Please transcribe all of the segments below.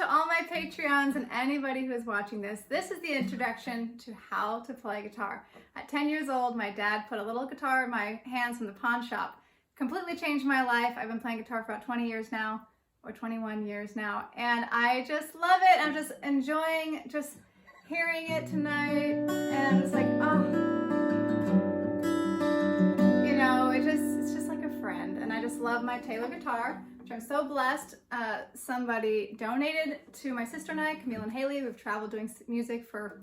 to all my Patreons and anybody who is watching this. This is the introduction to how to play guitar. At 10 years old, my dad put a little guitar in my hands from the pawn shop. Completely changed my life. I've been playing guitar for about 20 years now, or 21 years now, and I just love it. I'm just enjoying just hearing it tonight, and it's like, oh, you know, it's just like a friend. And I just love my Taylor guitar, which I'm so blessed. Somebody donated to my sister and I, Camille and Haley. We've traveled doing music for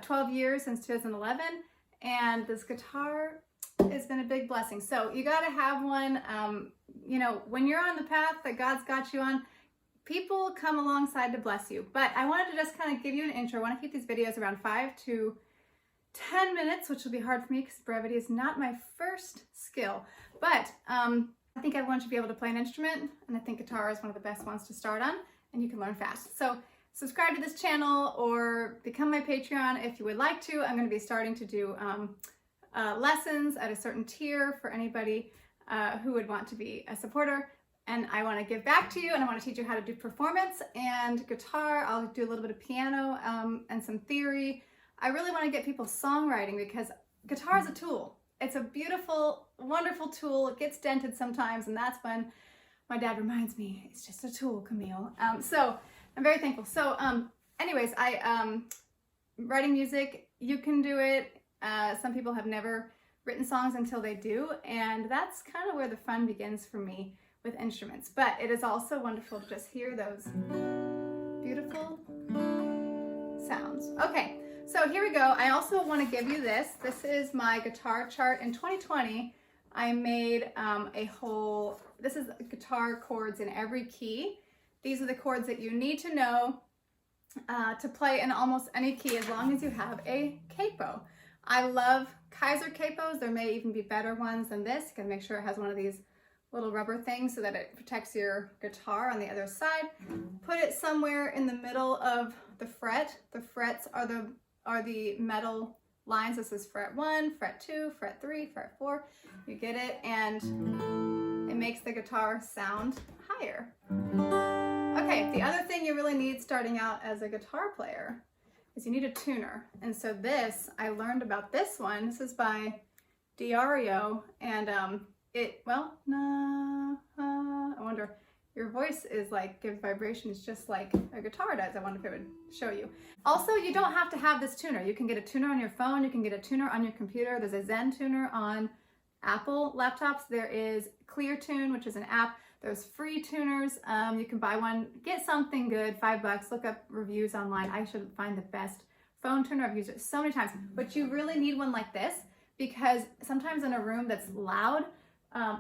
12 years since 2011, and this guitar has been a big blessing. So you got to have one. You know, when you're on the path that God's got you on, people come alongside to bless you. But I wanted to just kind of give you an intro. I want to keep these videos around 5 to 10 minutes, which will be hard for me because brevity is not my first skill. But I think everyone should be able to play an instrument, and I think guitar is one of the best ones to start on, and you can learn fast. So subscribe to this channel or become my Patreon if you would like to. I'm going to be starting to do lessons at a certain tier for anybody who would want to be a supporter. And I want to give back to you, and I want to teach you how to do performance and guitar. I'll do a little bit of piano and some theory. I really want to get people songwriting because guitar is a tool. It's a beautiful, wonderful tool. It gets dented sometimes, and that's when my dad reminds me, it's just a tool, Camille. So I'm very thankful. So anyways, writing music, you can do it. Some people have never written songs until they do, and that's kind of where the fun begins for me with instruments. But it is also wonderful to just hear those beautiful sounds. Okay, so here we go. I also want to give you this. This is my guitar chart. In 2020, I made this is guitar chords in every key. These are the chords that you need to know to play in almost any key as long as you have a capo. I love Kyser capos. There may even be better ones than this. You gotta make sure it has one of these little rubber things so that it protects your guitar on the other side. Put it somewhere in the middle of the fret. The frets are the metal lines. This is fret 1, fret 2, fret 3, fret 4. You get it, and it makes the guitar sound higher. Okay, the other thing you really need starting out as a guitar player is you need a tuner. And so this, I learned about this one. This is by Diario, and I wonder, your voice is like, gives vibrations just like a guitar does. I wonder if it would show you. Also, you don't have to have this tuner. You can get a tuner on your phone. You can get a tuner on your computer. There's a Zen Tuner on Apple laptops. There is ClearTune, which is an app. There's free tuners. You can buy one, get something good, $5. Look up reviews online. I should find the best phone tuner. I've used it so many times. But you really need one like this, because sometimes in a room that's loud,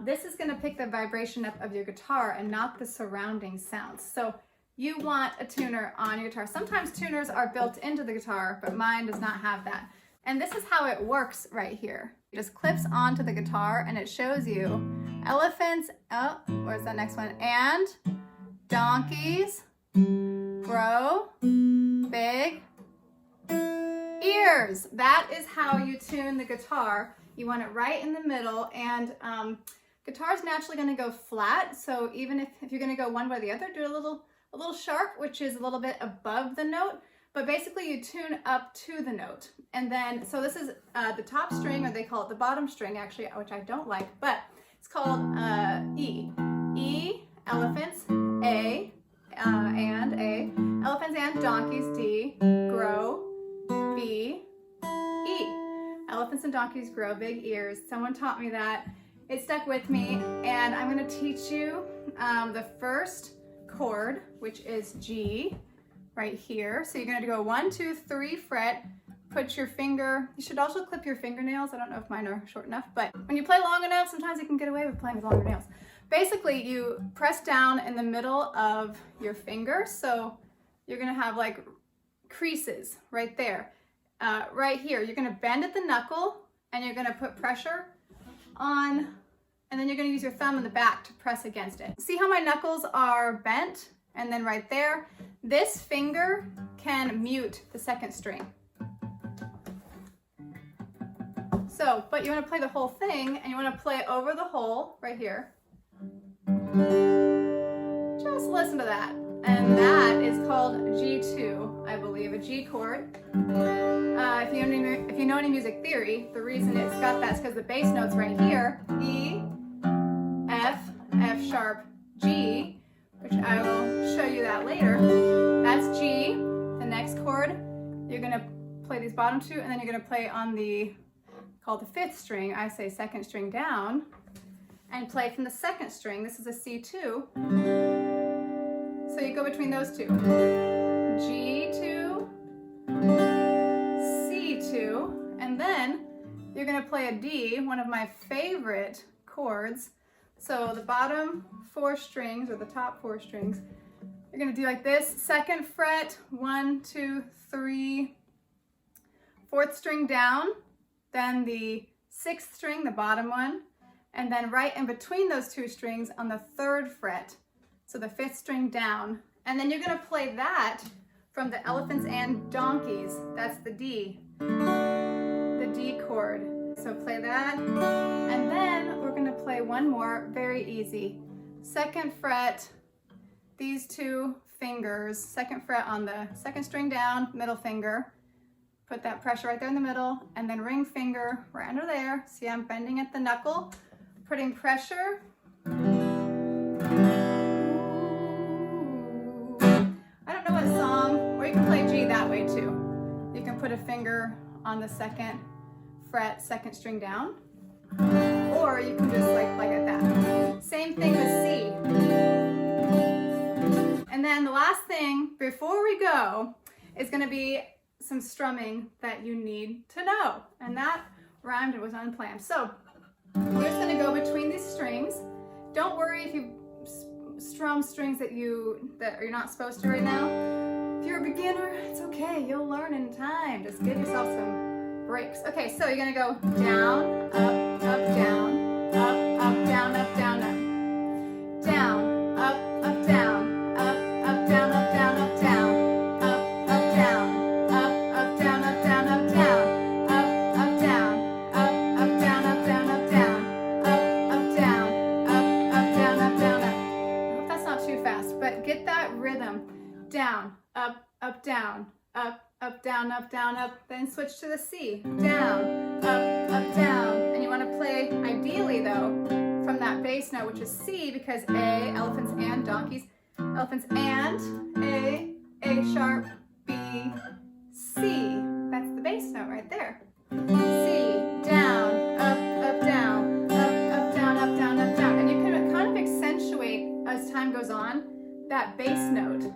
this is going to pick the vibration up of your guitar and not the surrounding sounds. So you want a tuner on your guitar. Sometimes tuners are built into the guitar, but mine does not have that. And this is how it works right here. It just clips onto the guitar, and it shows you elephants, oh, where's that next one? And donkeys grow big ears. That is how you tune the guitar. You want it right in the middle, and guitar's naturally going to go flat. So even if you're going to go one way or the other, do a little sharp, which is a little bit above the note. But basically you tune up to the note. And then, so this is the top string, or they call it the bottom string actually, which I don't like, but it's called E. E, elephants, A, and A. Elephants and donkeys, D. Grow, B, E. Elephants and donkeys grow big ears. Someone taught me that. It stuck with me, and I'm going to teach you the first chord, which is G, right here. So you're going to go 1, 2, 3 fret, put your finger, you should also clip your fingernails. I don't know if mine are short enough, but when you play long enough, sometimes you can get away with playing with longer nails. Basically, you press down in the middle of your finger, so you're going to have like creases right there. Right here, you're going to bend at the knuckle, and you're going to put pressure on, and then you're going to use your thumb in the back to press against it. See how my knuckles are bent? And then right there, this finger can mute the second string. So, but you want to play the whole thing, and you want to play over the hole right here. Just listen to that. And that called G2, I believe, a G chord. If you know any music theory, the reason it's got that is because the bass note's right here, E, F, F sharp, G, which I will show you that later. That's G. The next chord, you're gonna play these bottom two, and then you're gonna play on the, called the fifth string, I say second string down, and play from the second string. This is a C2. So you go between those two. G2, C2, and then you're gonna play a D, one of my favorite chords. So the bottom four strings, or the top four strings, you're gonna do like this. Second fret, 1, 2, 3, fourth string down, then the sixth string, the bottom one, and then right in between those two strings on the third fret, so the fifth string down. And then you're gonna play that from the elephants and donkeys. That's the D chord. So play that, and then we're gonna play one more, very easy. Second fret, these two fingers, second fret on the second string down, middle finger, put that pressure right there in the middle, and then ring finger right under there. See, I'm bending at the knuckle, putting pressure. I don't know what song, or you can play G that way too. You can put a finger on the second fret, second string down, or you can just like it that. Same thing with C. And then the last thing before we go is going to be some strumming that you need to know. And that rhymed, it was unplanned. So we're just going to go between these strings. Don't worry if you strum strings that you're not supposed to right now. If you're a beginner, it's okay. You'll learn in time. Just give yourself some breaks. Okay, so you're going to go down, up, down, up, down, up, down, up. Down, up, down, up, down, up, down, up, down, up, down, up, down, up, down, up, down, up, down, up, down, up, down, up, down, up, down, up, down, up, down, up. I hope that's not too fast, but get that rhythm. Down, up, down, up, down, up, then switch to the C. Down, up, down. And you want to play, ideally though, from that bass note, which is C, because A, elephants and donkeys, elephants and A sharp, B, C. That's the bass note right there. C, down, up, down, up, down, up, down, up, down. And you can kind of accentuate as time goes on that bass note.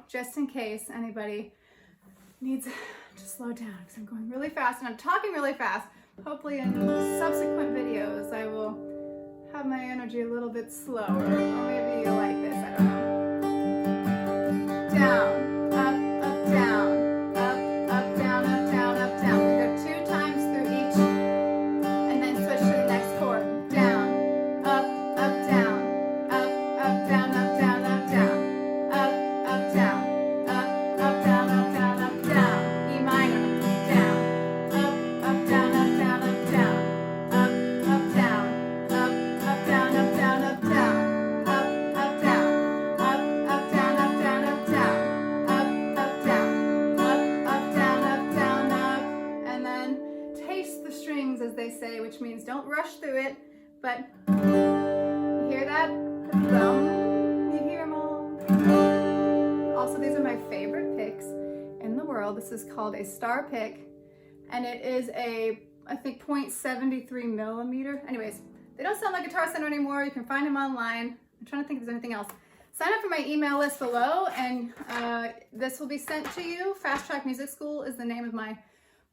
Just in case anybody needs to slow down, because I'm going really fast and I'm talking really fast. Hopefully in subsequent videos I will have my energy a little bit slower, or maybe you'll like this, I don't know. Down, up, down, up, down, up, down, up, down. We go 2 times through each, and then switch to the next chord. Down, up, down, up, down, up, down, up, down. Which means don't rush through it, but you hear that? You hear them all. Also, these are my favorite picks in the world. This is called a star pick, and it is I think 0.73 millimeter. Anyways, they don't sell them at Guitar Center anymore. You can find them online. I'm trying to think if there's anything else. Sign up for my email list below, and this will be sent to you. Fast Track Music School is the name of my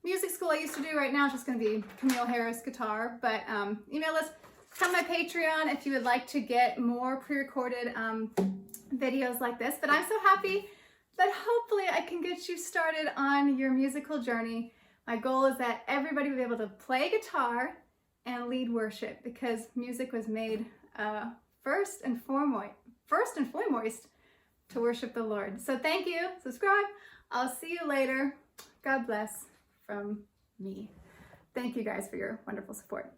music school I used to do. Right now it's just going to be Camille Harris Guitar, but email us. Come to my Patreon if you would like to get more pre-recorded videos like this. But I'm so happy that hopefully I can get you started on your musical journey. My goal is that everybody will be able to play guitar and lead worship, because music was made first and foremost to worship the Lord. So thank you. Subscribe. I'll see you later. God bless from me. Thank you guys for your wonderful support.